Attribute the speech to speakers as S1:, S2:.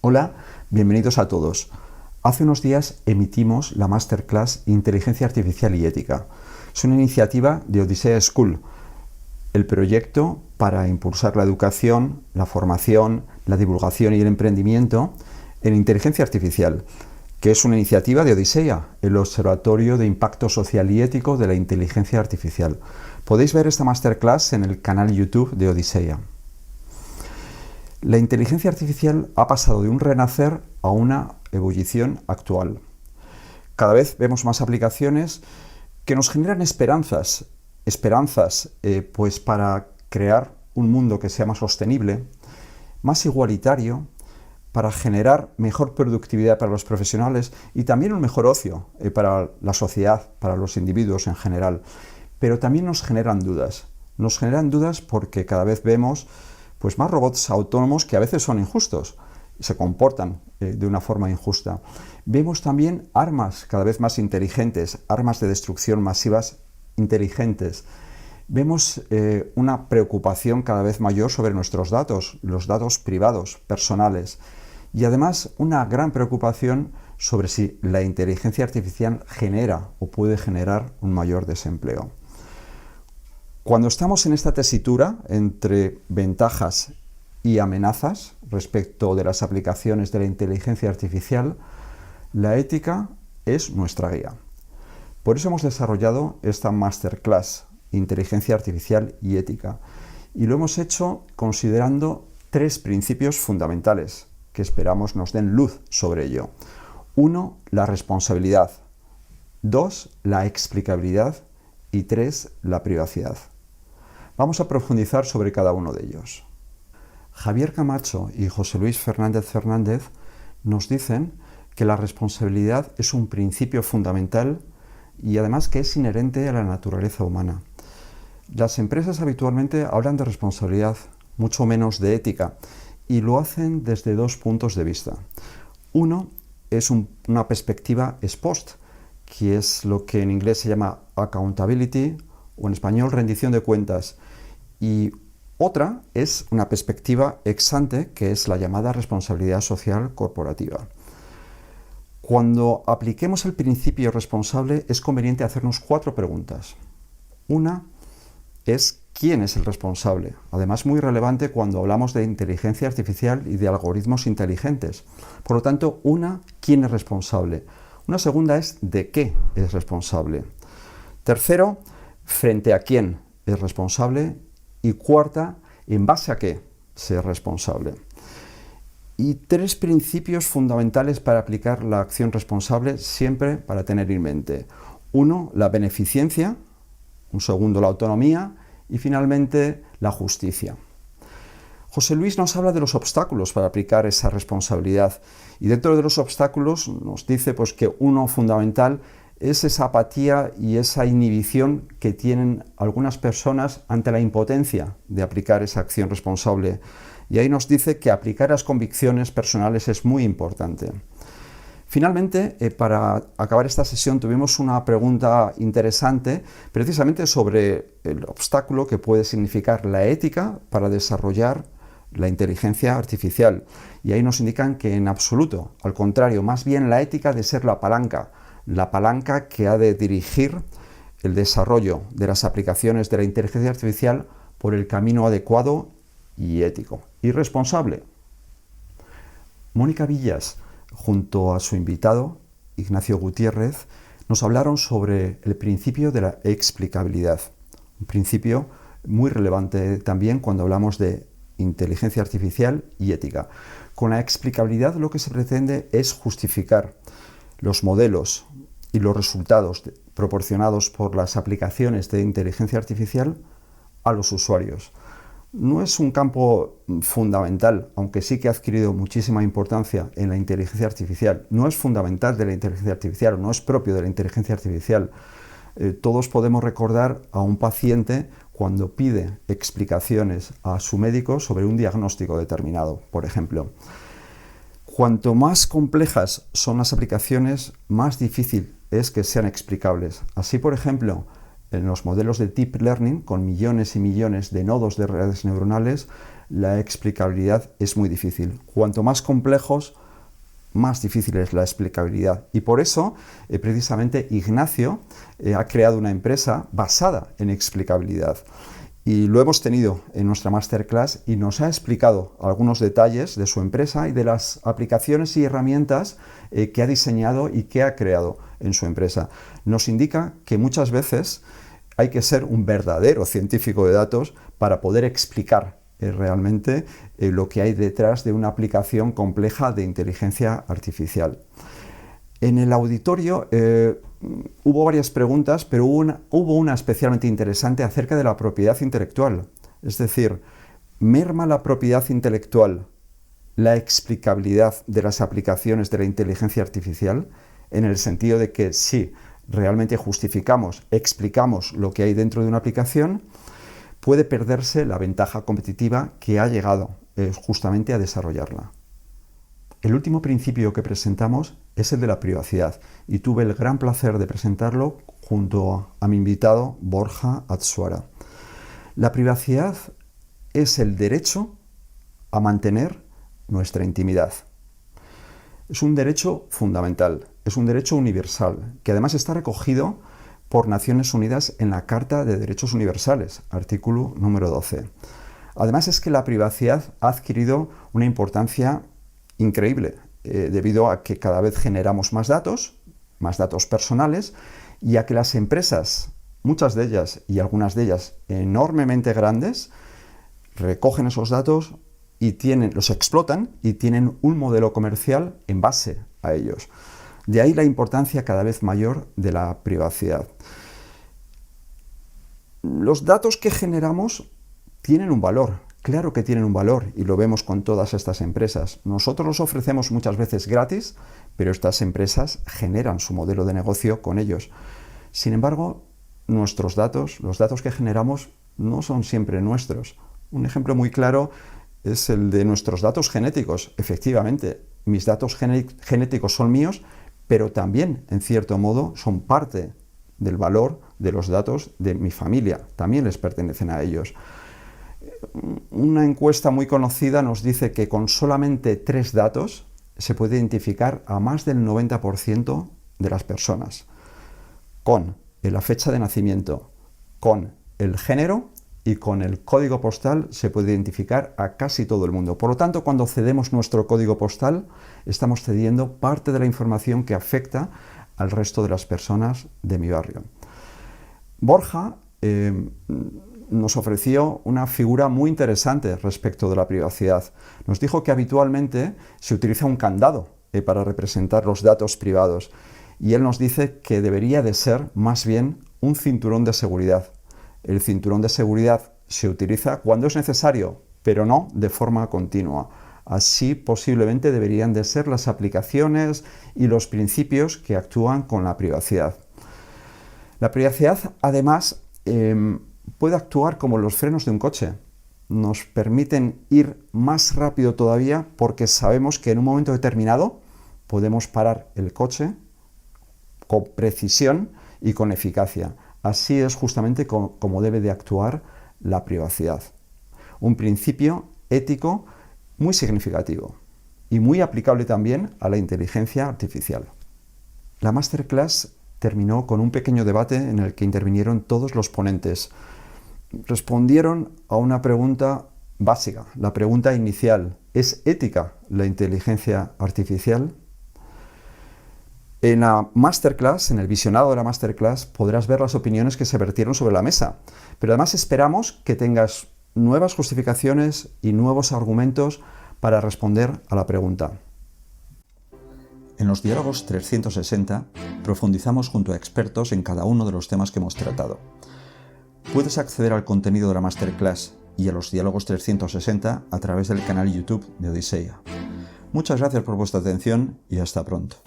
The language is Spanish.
S1: Hola, bienvenidos a todos. Hace unos días emitimos la Masterclass Inteligencia Artificial y Ética. Es una iniciativa de Odisea School, el proyecto para impulsar la educación, la formación, la divulgación y el emprendimiento en inteligencia artificial, que es una iniciativa de Odisea, el Observatorio de Impacto Social y Ético de la Inteligencia Artificial. Podéis ver esta Masterclass en el canal YouTube de Odisea. La inteligencia artificial ha pasado de un renacer a una ebullición actual. Cada vez vemos más aplicaciones que nos generan esperanzas pues para crear un mundo que sea más sostenible, más igualitario, para generar mejor productividad para los profesionales y también un mejor ocio para la sociedad, para los individuos en general. Pero también nos generan dudas. Nos generan dudas porque cada vez vemos pues más robots autónomos que a veces son injustos, se comportan de una forma injusta. Vemos también armas cada vez más inteligentes, armas de destrucción masivas inteligentes. Vemos una preocupación cada vez mayor sobre nuestros datos, los datos privados, personales. Y además una gran preocupación sobre si la inteligencia artificial genera o puede generar un mayor desempleo. Cuando estamos en esta tesitura entre ventajas y amenazas respecto de las aplicaciones de la inteligencia artificial, la ética es nuestra guía. Por eso hemos desarrollado esta Masterclass, Inteligencia Artificial y Ética, y lo hemos hecho considerando tres principios fundamentales que esperamos nos den luz sobre ello. 1. La responsabilidad. 2. La explicabilidad. Y 3. La privacidad. Vamos a profundizar sobre cada uno de ellos. Javier Camacho y José Luis Fernández nos dicen que la responsabilidad es un principio fundamental y además que es inherente a la naturaleza humana. Las empresas habitualmente hablan de responsabilidad, mucho menos de ética, y lo hacen desde dos puntos de vista. Uno es una perspectiva ex post, que es lo que en inglés se llama accountability, o en español rendición de cuentas, y otra es una perspectiva ex ante, que es la llamada responsabilidad social corporativa. Cuando apliquemos el principio responsable es conveniente hacernos 4 preguntas. Una es ¿quién es el responsable? Además muy relevante cuando hablamos de inteligencia artificial y de algoritmos inteligentes. Por lo tanto, ¿quién es responsable? Una segunda es ¿de qué es responsable? Tercero, ¿frente a quién es responsable? Y cuarta, ¿en base a qué ser responsable? Y 3 principios fundamentales para aplicar la acción responsable siempre para tener en mente. 1, la beneficencia. 2, la autonomía. Y finalmente, la justicia. José Luis nos habla de los obstáculos para aplicar esa responsabilidad. Y dentro de los obstáculos nos dice pues, que uno fundamental es esa apatía y esa inhibición que tienen algunas personas ante la impotencia de aplicar esa acción responsable. Y ahí nos dice que aplicar las convicciones personales es muy importante. Finalmente, para acabar esta sesión tuvimos una pregunta interesante precisamente sobre el obstáculo que puede significar la ética para desarrollar la inteligencia artificial. Y ahí nos indican que en absoluto, al contrario, más bien la ética ha de ser la palanca que ha de dirigir el desarrollo de las aplicaciones de la inteligencia artificial por el camino adecuado y ético y responsable. Mónica Villas, junto a su invitado, Ignacio Gutiérrez, nos hablaron sobre el principio de la explicabilidad, un principio muy relevante también cuando hablamos de inteligencia artificial y ética. Con la explicabilidad lo que se pretende es justificar los modelos y los resultados proporcionados por las aplicaciones de inteligencia artificial a los usuarios. No es un campo fundamental, aunque sí que ha adquirido muchísima importancia en la inteligencia artificial. No es fundamental de la inteligencia artificial, no es propio de la inteligencia artificial. Todos podemos recordar a un paciente cuando pide explicaciones a su médico sobre un diagnóstico determinado, por ejemplo. Cuanto más complejas son las aplicaciones, más difícil es que sean explicables. Así, por ejemplo, en los modelos de Deep Learning, con millones y millones de nodos de redes neuronales, la explicabilidad es muy difícil. Cuanto más complejos, más difícil es la explicabilidad. Y por eso, precisamente, Ignacio ha creado una empresa basada en explicabilidad. Y lo hemos tenido en nuestra masterclass y nos ha explicado algunos detalles de su empresa y de las aplicaciones y herramientas que ha diseñado y que ha creado en su empresa. Nos indica que muchas veces hay que ser un verdadero científico de datos para poder explicar realmente lo que hay detrás de una aplicación compleja de inteligencia artificial. En el auditorio hubo varias preguntas, pero hubo una especialmente interesante acerca de la propiedad intelectual. Es decir, ¿merma la propiedad intelectual la explicabilidad de las aplicaciones de la inteligencia artificial? En el sentido de que si realmente justificamos, explicamos lo que hay dentro de una aplicación, puede perderse la ventaja competitiva que ha llegado justamente a desarrollarla. El último principio que presentamos es el de la privacidad y tuve el gran placer de presentarlo junto a mi invitado Borja Atsuara. La privacidad es el derecho a mantener nuestra intimidad. Es un derecho fundamental, es un derecho universal, que además está recogido por Naciones Unidas en la Carta de Derechos Universales, artículo número 12. Además es que la privacidad ha adquirido una importancia increíble, debido a que cada vez generamos más datos personales, y a que las empresas, muchas de ellas y algunas de ellas enormemente grandes, recogen esos datos y los explotan y tienen un modelo comercial en base a ellos. De ahí la importancia cada vez mayor de la privacidad. Los datos que generamos tienen un valor, claro que tienen un valor, y lo vemos con todas estas empresas. Nosotros los ofrecemos muchas veces gratis, pero estas empresas generan su modelo de negocio con ellos. Sin embargo, nuestros datos, los datos que generamos, no son siempre nuestros. Un ejemplo muy claro es el de nuestros datos genéticos. Efectivamente, mis datos genéticos son míos, pero también, en cierto modo, son parte del valor de los datos de mi familia. También les pertenecen a ellos. Una encuesta muy conocida nos dice que con solamente 3 datos se puede identificar a más del 90% de las personas. Con la fecha de nacimiento, con el género y con el código postal se puede identificar a casi todo el mundo. Por lo tanto, cuando cedemos nuestro código postal, estamos cediendo parte de la información que afecta al resto de las personas de mi barrio. Borja nos ofreció una figura muy interesante respecto de la privacidad. Nos dijo que habitualmente se utiliza un candado para representar los datos privados, y él nos dice que debería de ser más bien un cinturón de seguridad. El cinturón de seguridad se utiliza cuando es necesario, pero no de forma continua. Así posiblemente deberían de ser las aplicaciones y los principios que actúan con la privacidad. La privacidad, además, puede actuar como los frenos de un coche. Nos permiten ir más rápido todavía porque sabemos que en un momento determinado podemos parar el coche con precisión y con eficacia. Así es justamente como debe de actuar la privacidad. Un principio ético muy significativo y muy aplicable también a la inteligencia artificial. La masterclass terminó con un pequeño debate en el que intervinieron todos los ponentes. Respondieron a una pregunta básica, la pregunta inicial: ¿es ética la inteligencia artificial? En la masterclass, en el visionado de la masterclass, podrás ver las opiniones que se vertieron sobre la mesa, pero además esperamos que tengas nuevas justificaciones y nuevos argumentos para responder a la pregunta. En los diálogos 360 profundizamos junto a expertos en cada uno de los temas que hemos tratado. Puedes acceder al contenido de la masterclass y a los diálogos 360 a través del canal YouTube de Odisea. Muchas gracias por vuestra atención y hasta pronto.